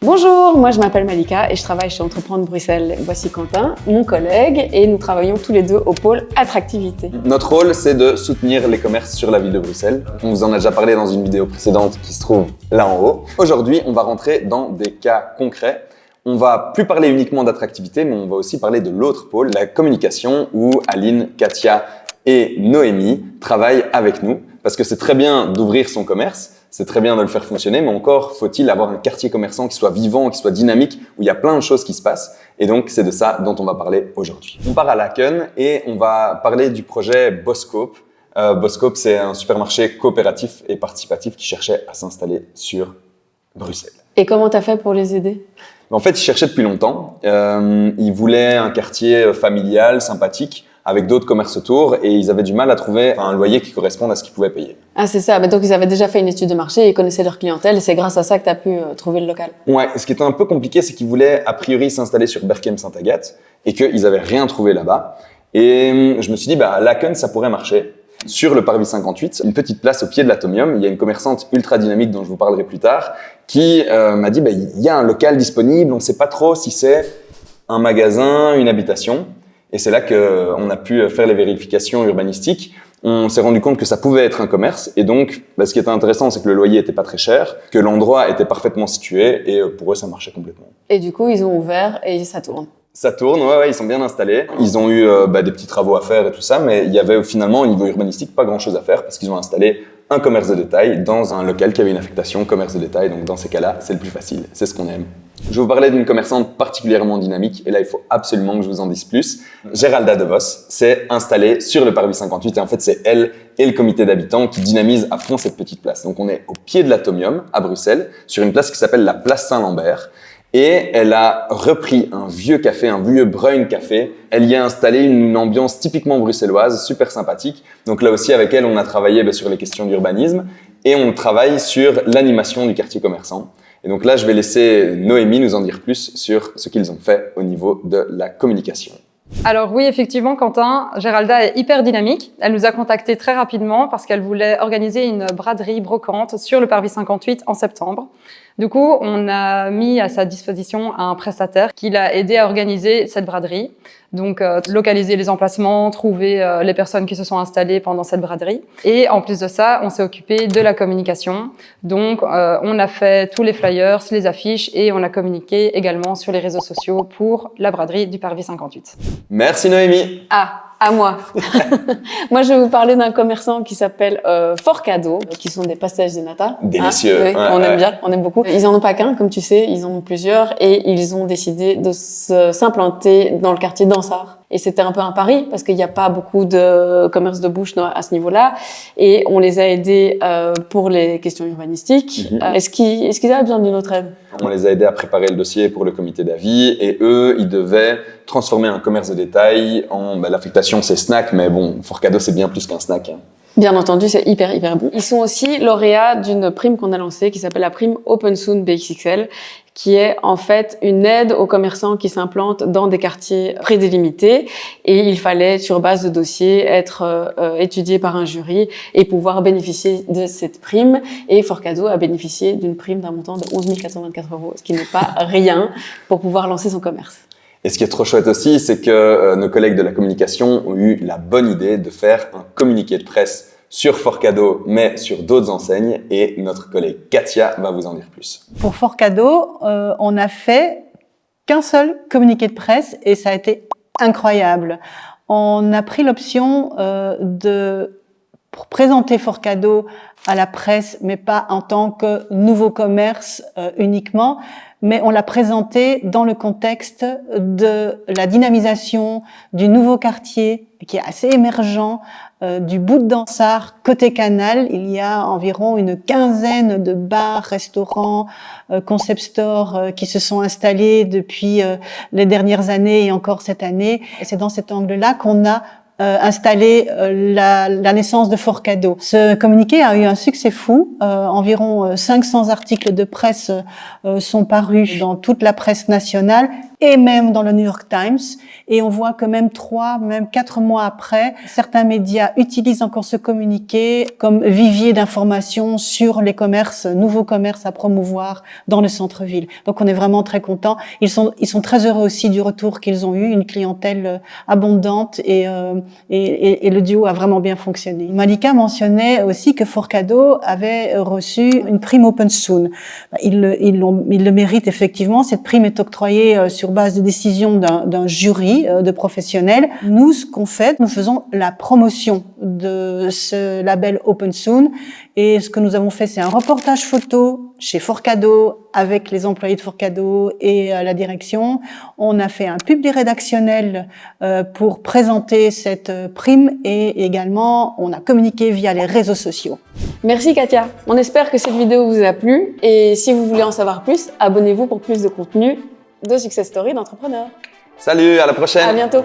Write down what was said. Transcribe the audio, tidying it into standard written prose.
Bonjour, moi je m'appelle Malika et je travaille chez Entreprendre Bruxelles. Voici Quentin, mon collègue, et nous travaillons tous les deux au pôle attractivité. Notre rôle, c'est de soutenir les commerces sur la ville de Bruxelles. On vous en a déjà parlé dans une vidéo précédente qui se trouve là en haut. Aujourd'hui, on va rentrer dans des cas concrets. On va plus parler uniquement d'attractivité, mais on va aussi parler de l'autre pôle, la communication, où Aline, Katia et Noémie travaillent avec nous. Parce que c'est très bien d'ouvrir son commerce, c'est très bien de le faire fonctionner, mais encore faut-il avoir un quartier commerçant qui soit vivant, qui soit dynamique, où il y a plein de choses qui se passent. Et donc, c'est de ça dont on va parler aujourd'hui. On part à Laken et on va parler du projet Bosscope. Bosscope, c'est un supermarché coopératif et participatif qui cherchait à s'installer sur Bruxelles. Et comment t'as fait pour les aider ? En fait, ils cherchaient depuis longtemps. Ils voulaient un quartier familial, sympathique, avec d'autres commerces autour, et ils avaient du mal à trouver un loyer qui corresponde à ce qu'ils pouvaient payer. Ah, c'est ça. Mais donc, ils avaient déjà fait une étude de marché, ils connaissaient leur clientèle, et c'est grâce à ça que tu as pu trouver le local. Ouais, ce qui était un peu compliqué, c'est qu'ils voulaient a priori s'installer sur Berchem-Saint-Agathe, et qu'ils n'avaient rien trouvé là-bas. Et je me suis dit, à Laken, ça pourrait marcher. Sur le parvis 58, une petite place au pied de l'Atomium, il y a une commerçante ultra dynamique dont je vous parlerai plus tard, qui m'a dit, il y a un local disponible, on ne sait pas trop si c'est un magasin, une habitation. Et c'est là qu'on a pu faire les vérifications urbanistiques. On s'est rendu compte que ça pouvait être un commerce. Et donc, ce qui était intéressant, c'est que le loyer était pas très cher, que l'endroit était parfaitement situé, et pour eux, ça marchait complètement. Et du coup, ils ont ouvert et ça tourne. Ça tourne, ouais, ils sont bien installés. Ils ont eu des petits travaux à faire et tout ça, mais il y avait finalement, au niveau urbanistique, pas grand-chose à faire parce qu'ils ont installé un commerce de détail dans un local qui avait une affectation commerce de détail. Donc dans ces cas-là, c'est le plus facile, c'est ce qu'on aime. Je vais vous parler d'une commerçante particulièrement dynamique et là, il faut absolument que je vous en dise plus. Géralda De Vos s'est installée sur le parvis 58 et en fait, c'est elle et le comité d'habitants qui dynamisent à fond cette petite place. Donc on est au pied de l'Atomium à Bruxelles, sur une place qui s'appelle la place Saint-Lambert. Et elle a repris un vieux café, un vieux Bruin café. Elle y a installé une ambiance typiquement bruxelloise, super sympathique. Donc là aussi, avec elle, on a travaillé sur les questions d'urbanisme et on travaille sur l'animation du quartier commerçant. Et donc là, je vais laisser Noémie nous en dire plus sur ce qu'ils ont fait au niveau de la communication. Alors oui, effectivement, Quentin, Géralda est hyper dynamique. Elle nous a contactés très rapidement parce qu'elle voulait organiser une braderie brocante sur le parvis 58 en septembre. Du coup, on a mis à sa disposition un prestataire qui l'a aidé à organiser cette braderie. Donc, localiser les emplacements, trouver les personnes qui se sont installées pendant cette braderie. Et en plus de ça, on s'est occupé de la communication. Donc, on a fait tous les flyers, les affiches et on a communiqué également sur les réseaux sociaux pour la braderie du parvis 58. Merci Noémie. Ah, à moi. Moi, je vais vous parler d'un commerçant qui s'appelle Forcado, qui sont des pastéis de nata. Délicieux. Oui, on aime bien, on aime beaucoup. Ils en ont pas qu'un, comme tu sais, ils en ont plusieurs et ils ont décidé de s'implanter dans le quartier d'Ansart. Et c'était un peu un pari parce qu'il n'y a pas beaucoup de commerce de bouche à ce niveau-là. Et on les a aidés pour les questions urbanistiques. Est-ce qu'ils avaient besoin d'une autre aide ? On les a aidés à préparer le dossier pour le comité d'avis et eux, ils devaient transformer un commerce de détail en... l'affectation, c'est snack, mais bon, Forcado, c'est bien plus qu'un snack. Bien entendu, c'est hyper bon. Ils sont aussi lauréats d'une prime qu'on a lancée qui s'appelle la prime Open Soon BXXL, qui est en fait une aide aux commerçants qui s'implantent dans des quartiers prédélimités. Et il fallait, sur base de dossier, être étudié par un jury et pouvoir bénéficier de cette prime. Et Forcado a bénéficié d'une prime d'un montant de 11 424 €, ce qui n'est pas rien pour pouvoir lancer son commerce. Et ce qui est trop chouette aussi, c'est que nos collègues de la communication ont eu la bonne idée de faire un communiqué de presse sur Forcado, mais sur d'autres enseignes. Et notre collègue Katia va vous en dire plus. Pour Forcado, on n'a fait qu'un seul communiqué de presse et ça a été incroyable. On a pris l'option pour présenter Forcado à la presse, mais pas en tant que nouveau commerce uniquement, mais on l'a présenté dans le contexte de la dynamisation du nouveau quartier qui est assez émergent, du bout de Dansart, côté canal. Il y a environ une quinzaine de bars, restaurants, concept stores qui se sont installés depuis les dernières années et encore cette année. Et c'est dans cet angle-là qu'on a installé la naissance de Forcado. Ce communiqué a eu un succès fou. Environ 500 articles de presse sont parus dans toute la presse nationale et même dans le New York Times. Et on voit que même 3, même 4 mois après, certains médias utilisent encore ce communiqué comme vivier d'informations sur les commerces, nouveaux commerces à promouvoir dans le centre-ville. Donc on est vraiment très contents. Ils sont très heureux aussi du retour qu'ils ont eu, une clientèle abondante et le duo a vraiment bien fonctionné. Malika mentionnait aussi que Forcado avait reçu une prime Open Soon. Il le mérite effectivement. Cette prime est octroyée sur base de décision d'un jury de professionnels. Nous, ce qu'on fait, nous faisons la promotion de ce label Open Soon. Et ce que nous avons fait, c'est un reportage photo chez Forcado avec les employés de Forcado et la direction. On a fait un publi rédactionnel pour présenter cette prime et également on a communiqué via les réseaux sociaux. Merci Katia. On espère que cette vidéo vous a plu et si vous voulez en savoir plus, abonnez-vous pour plus de contenu de Success Story d'entrepreneurs. Salut, à la prochaine. À bientôt.